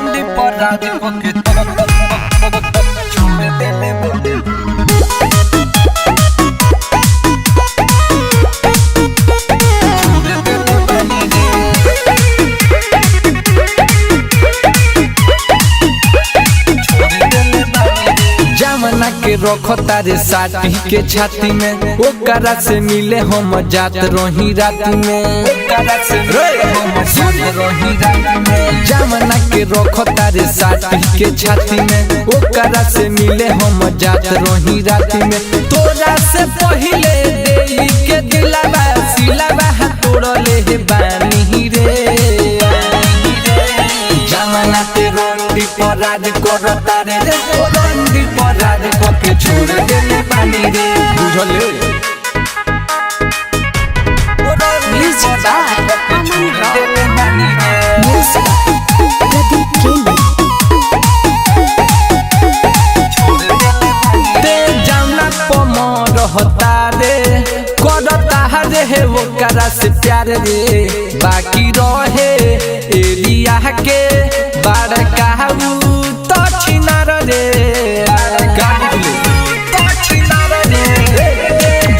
रंडी पर राज को के छोड़ देले बंदी जमना के रखो तारे साटी के छाती में ओकरा से मिले हम जात रही रात में ओकरा से मिले हम जात रही रात में जमना के रखो तारे साटी के छाती में ओकरा से मिले हम जात रही रात में तोरा से पहिले देई के दिलवा सिलवा तोड़ले हे बानी रे जमना के रंडी पर राज करता रे रंडी पर राज के छोड़ देले पानी रे बुझले Music by Aman Rao. Music Pradeep Kelly. ते जामना पमर रहता रे करता रे ओकरा से प्यार रे बाकी रहे एरिया के बड़का तो छिनार रे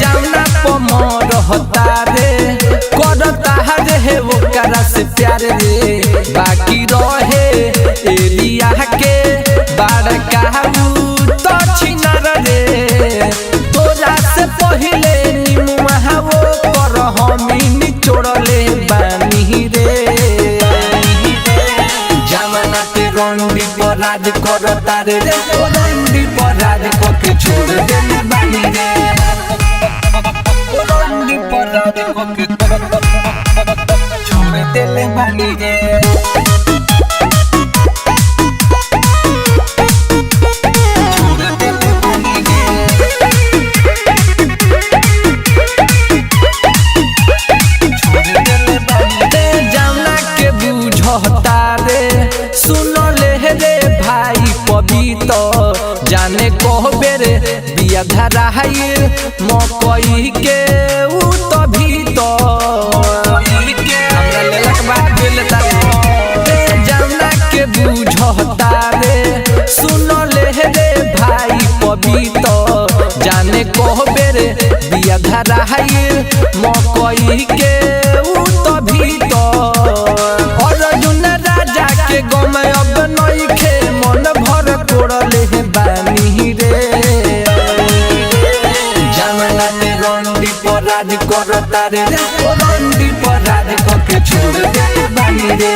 जामना पमर रहता रे करता रे ओकरा से प्यार रे बाकी रहे एरिया के बड़का तो छिनार रे तोरा से पहिले निमुआ वो कर हमी निचोड़ले बानी रे जमना के रंडी पर राज करता रे रंडी पर राज के छोड़ देले बानी रे रंडी पर राज के छोड़ देले बानी रे जाने कहबे रे बिया धराइल मकई के उ तभी तो हमरा लेलक बात गेल तारे जामना के बुझता रे सुन ले रे भाई पबी तो जाने कहबे रे बिया धराइल मकई के उ तभी तो अर्जुन राजा के गम अब नइखे मन भर तोड़ले बानी रे जमना के रंडी पर राज करता रे रंडी पर राज के छोड़ दे बानी रे।